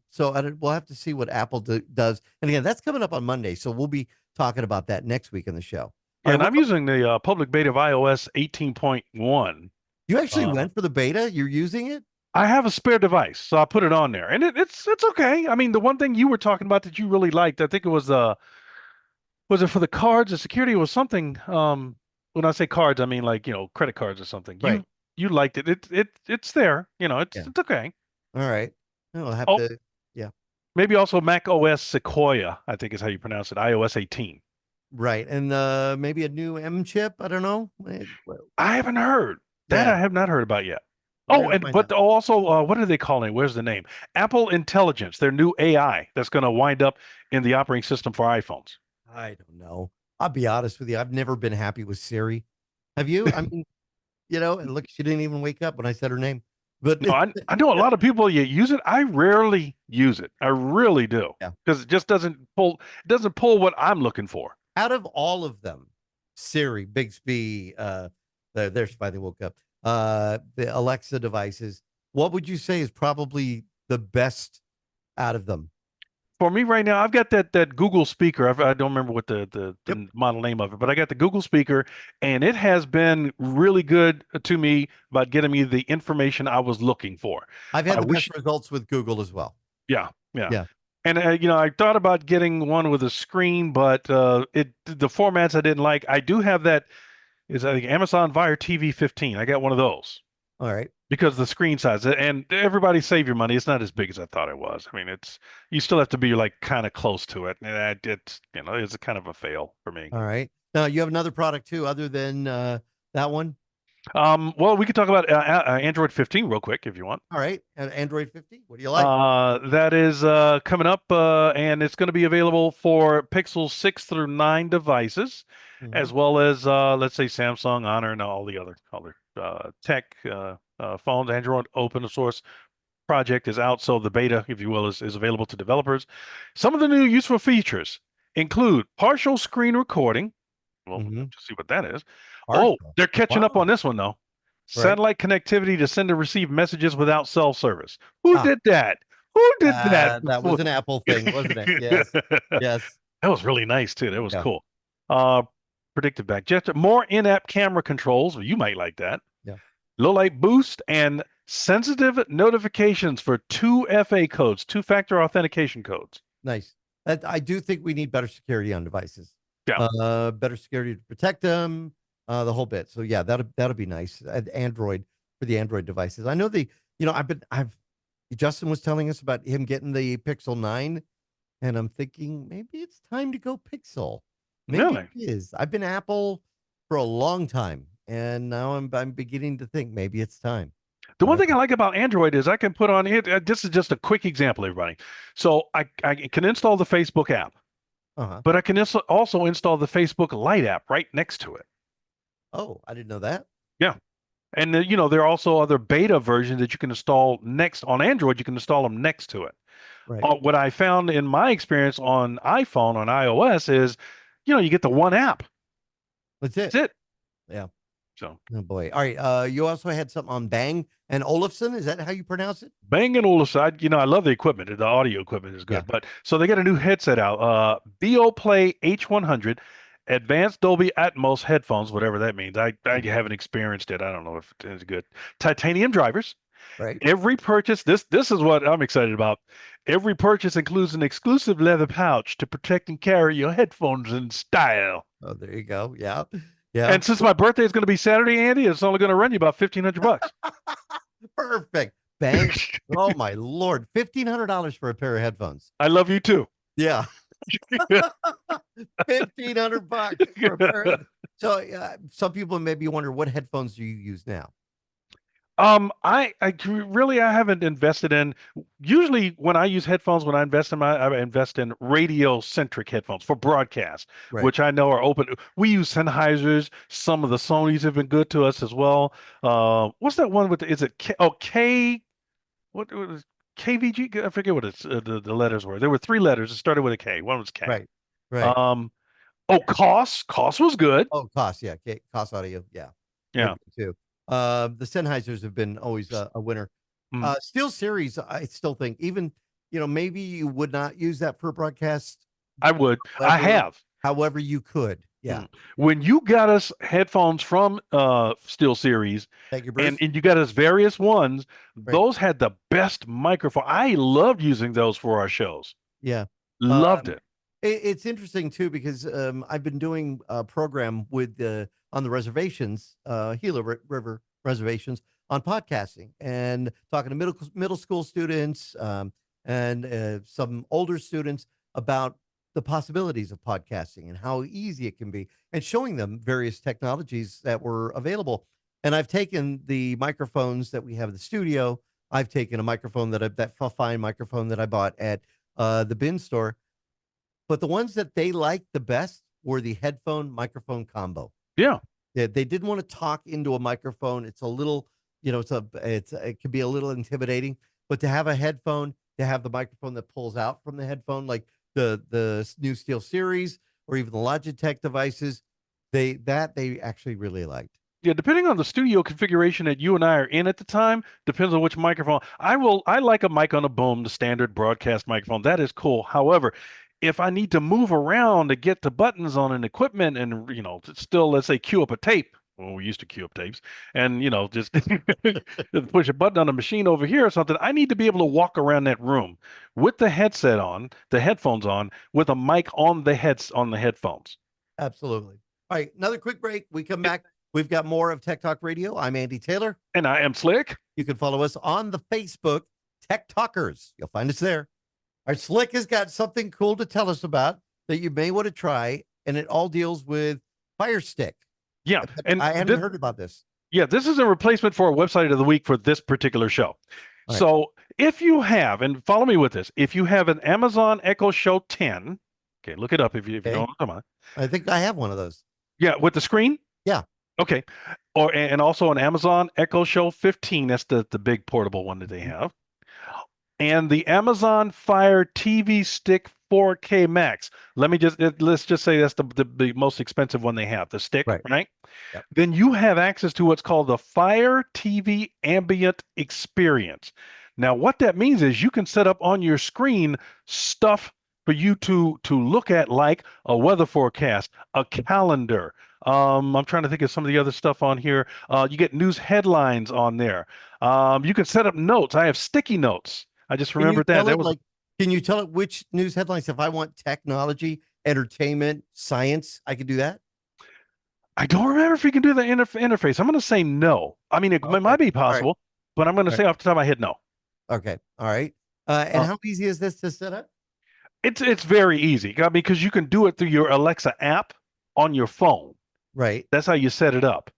So we'll have to see what Apple does. And again, that's coming up on Monday, so we'll be talking about that next week in the show. All Yeah, right, and I'm using the public beta of iOS 18.1. you actually Uh, went for the beta. You're using it. I have a spare device, so I put it on there, and it's okay. I mean, the one thing you were talking about that you really liked, I think it was it for the cards, the security was something. When I say cards, I mean like credit cards or something. Right. You liked it. It's there. Yeah. It's okay. All right. I'll have Oh, to. Yeah. maybe also Mac OS Sequoia, I think is how you pronounce it. iOS 18. Right. And maybe a new M chip. I don't know. I haven't heard that. I Yeah. have not heard about yet. We're Oh, gonna and find but out. also, what are they calling it? Where's the name? Apple Intelligence, their new AI that's going to wind up in the operating system for iPhones. I don't know. I'll be honest with you. I've never been happy with Siri. Have you? I mean, and look, she didn't even wake up when I said her name. But No, I know a lot of people you use it. I rarely use it. I really do yeah, because it just doesn't pull what I'm looking for. out of all of them, Siri, Bixby, there's why they woke up. The Alexa devices. What would you say is probably the best out of them? For me right now, I've got that Google speaker. I don't remember what Yep. the model name of it, but I got the Google speaker, and it has been really good to me about getting me the information I was looking for. I've had I the best wish, results with Google as well. yeah, yeah. Yeah. And I thought about getting one with a screen, but the formats I didn't like. I do have that is I think Amazon Fire TV 15. I got one of those All right. because the screen size and everybody save your money. It's not as big as I thought it was. I mean, it's you still have to be like kind of close to it, and it's a kind of a fail for me. All right. Now you have another product too, other than that one. Well, we could talk about Android 15 real quick if you want. All right. And Android 50. What do you like? That is coming up, and it's going to be available for Pixel 6 through 9 devices, Mhm. as well as let's say Samsung, Honor, and all the other tech phones. Android open source project is out, so the beta, if you will, is available to developers. Some of the new useful features include partial screen recording. Well, we'll have Mhm. to see what that is. Oh, Partial. they're catching up on Wow. this one though. Right. Satellite connectivity to send and receive messages without cell service. Who Ah, did that? Who did that that was before? an Apple thing, wasn't it? Yes. That Yes. was really nice too. That was Yeah. cool. Uh, predictive back gesture, more in-app camera controls. Well, you might like that. Yeah. Low light boost and sensitive notifications for two FA codes, two-factor authentication codes. Nice. I do think we need better security on devices. Yeah. Better security to protect them, the whole bit. So yeah, that'll be nice. Android for the Android devices. I know I've Justin was telling us about him getting the Pixel 9, and I'm thinking maybe it's time to go Pixel. Maybe Really? it is. I've been Apple for a long time, and now I'm beginning to think maybe it's time. The I one don't thing I know. like about Android is I can put on it. This is just a quick example, everybody. So I can install the Facebook app, Uh-huh. but I can also install the Facebook Lite app right next to it. Oh, I didn't know that. Yeah. And there are also other beta versions that you can install next on Android. You can install them next to it. Right. What I found in my experience on iPhone, on iOS is, you get the one app. That's it. That's it. Yeah. So Oh boy. All right. You also had something on Bang and Olufsen. Is that how you pronounce it? Bang and Olufsen, I love the equipment. The audio equipment is Yeah. good. But so they got a new headset out. BeoPlay H100 Advanced Dolby Atmos headphones, whatever that means. I Mhm. haven't experienced it. I don't know if it's good. Titanium drivers. Right. Every purchase, this is what I'm excited about. Every purchase includes an exclusive leather pouch to protect and carry your headphones in style. Oh, there you go. Yeah. Yeah. And since my birthday is going to be Saturday, Andy, it's only going to run you about $1,500. Perfect. Bang. Oh my Lord. $1,500 for a pair of headphones. I love you too. Yeah. $1,500 for a pair of So some people maybe wonder what headphones do you use now? Really I haven't invested in. Usually when I use headphones, when I invest in I invest in radio centric headphones for broadcast, Right. which I know are open. We use Sennheisers. Some of the Sonys have been good to us as well. What's that one with is it K, oh K what was KVG? I forget what the letters were. There were three letters. It started with a K. One was K. Right. Right. Um, oh, Koss was good. Oh, Cost, yeah, Cost Audio, yeah, they're Yeah. good too. The Sennheisers have been always a winner. Mm, Steel Series, I still think, even maybe you would not use that for a broadcast. I would. I However, have. however you could, yeah. Mm. When you got us headphones from Steel Series Thank you, and, Bruce. and you got us various ones, Right, those had the best microphone. I loved using those for our shows. yeah. Loved it. It's interesting too because I've been doing a program with on the reservations, Gila River reservations on podcasting and talking to middle school students and some older students about the possibilities of podcasting and how easy it can be, and showing them various technologies that were available. And I've taken the microphones that we have in the studio. I've taken a microphone that fine microphone that I bought at the bin store, but the ones that they liked the best were the headphone microphone combo. Yeah. They didn't want to talk into a microphone. It's a little, it can be a little intimidating, but to have a headphone, to have the microphone that pulls out from the headphone, like the new Steel Series or even the Logitech devices, they actually really liked. Yeah, depending on the studio configuration that you and I are in at the time, depends on which microphone. I like a mic on a boom, the standard broadcast microphone. That is cool. However, if I need to move around to get the buttons on an equipment and to still, let's say, queue up a tape. Well, we used to queue up tapes and just push a button on a machine over here or something. I need to be able to walk around that room with the headset on, the headphones on, with a mic on the headphones. Absolutely. All right, another quick break. We come back. We've got more of Tech Talk Radio. I'm Andy Taylor. And I am Slick. You can follow us on the Facebook, Tech Talkers. You'll find us there. Our Slick has got something cool to tell us about that you may want to try, and it all deals with Fire Stick. Yeah, and I hadn't heard about this. Yeah, this is a replacement for a website of the week for this particular show. Right. So if you have, and follow me with this, if you have an Amazon Echo Show 10, okay, look it up if you don't know what I'm talking about. I think I have one of those. Yeah, with the screen? Yeah. Okay. And also an Amazon Echo Show 15, that's the big portable one that they have. And the Amazon Fire TV Stick 4K Max. Let's just say that's the most expensive one they have, the stick, right? Yep. Then you have access to what's called the Fire TV Ambient Experience. Now, what that means is you can set up on your screen stuff for you to look at, like a weather forecast, a calendar. I'm trying to think of some of the other stuff on here. You get news headlines on there. You can set up notes. I have sticky notes. I just remembered that. Can you tell it which news headlines? If I want technology, entertainment, science, I can do that. I don't remember if you can do the interface. I'm going to say no. I mean, it might be possible, but I'm going to say off the top of my head, no. Okay. All right. And how easy is this to set up? It's very easy. I mean, because you can do it through your Alexa app on your phone. Right. That's how you set it up.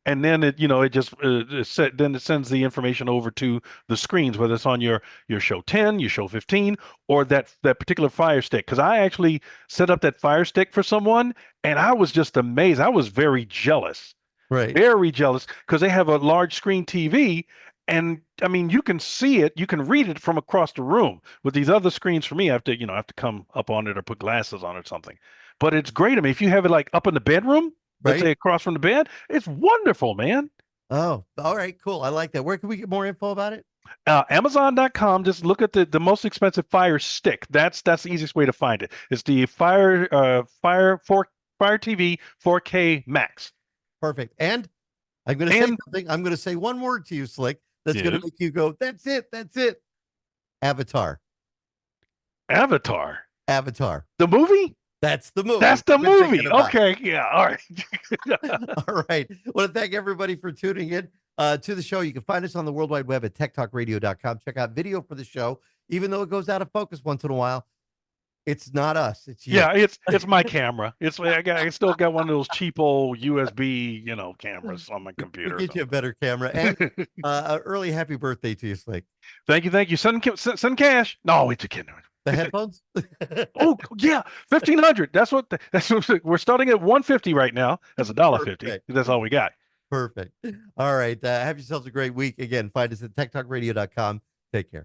And then it just then it sends the information over to the screens, whether it's on your show 10, your show 15, or that particular Fire Stick. Because I actually set up that Fire Stick for someone, and I was just amazed. I was very jealous, very jealous, because they have a large screen TV, and I mean you can see it, you can read it from across the room. With these other screens, for me, I have to come up on it or put glasses on it or something. But it's great. I mean, if you have it like up in the bedroom. Let's say across from the bed. It's wonderful, man. Oh, all right, cool. I like that. Where can we get more info about it? Amazon.com. Just look at the most expensive Fire Stick. That's the easiest way to find it. It's the Fire TV 4K Max. Perfect. And I'm going to say something. I'm going to say one word to you, Slick. That's going to make you go, "That's it. That's it." Avatar. Avatar. The movie. That's the movie. That's the movie. Okay. Yeah. All right. All right. I want to thank everybody for tuning in to the show. You can find us on the World Wide Web at techtalkradio.com. Check out video for the show. Even though it goes out of focus once in a while, It's not us. It's you. Yeah, it's my camera. I still got one of those cheapo USB, cameras on my We'll computer. get you a better camera. And early happy birthday to you, Slick. Thank you. Send cash. No, wait, you're kidding. The headphones? Oh yeah, 1,500. That's what we're starting at 150 right now. That's $1.50. Perfect. That's all we got. Perfect. All right. Have yourselves a great week. Again, find us at techtalkradio.com. Take care.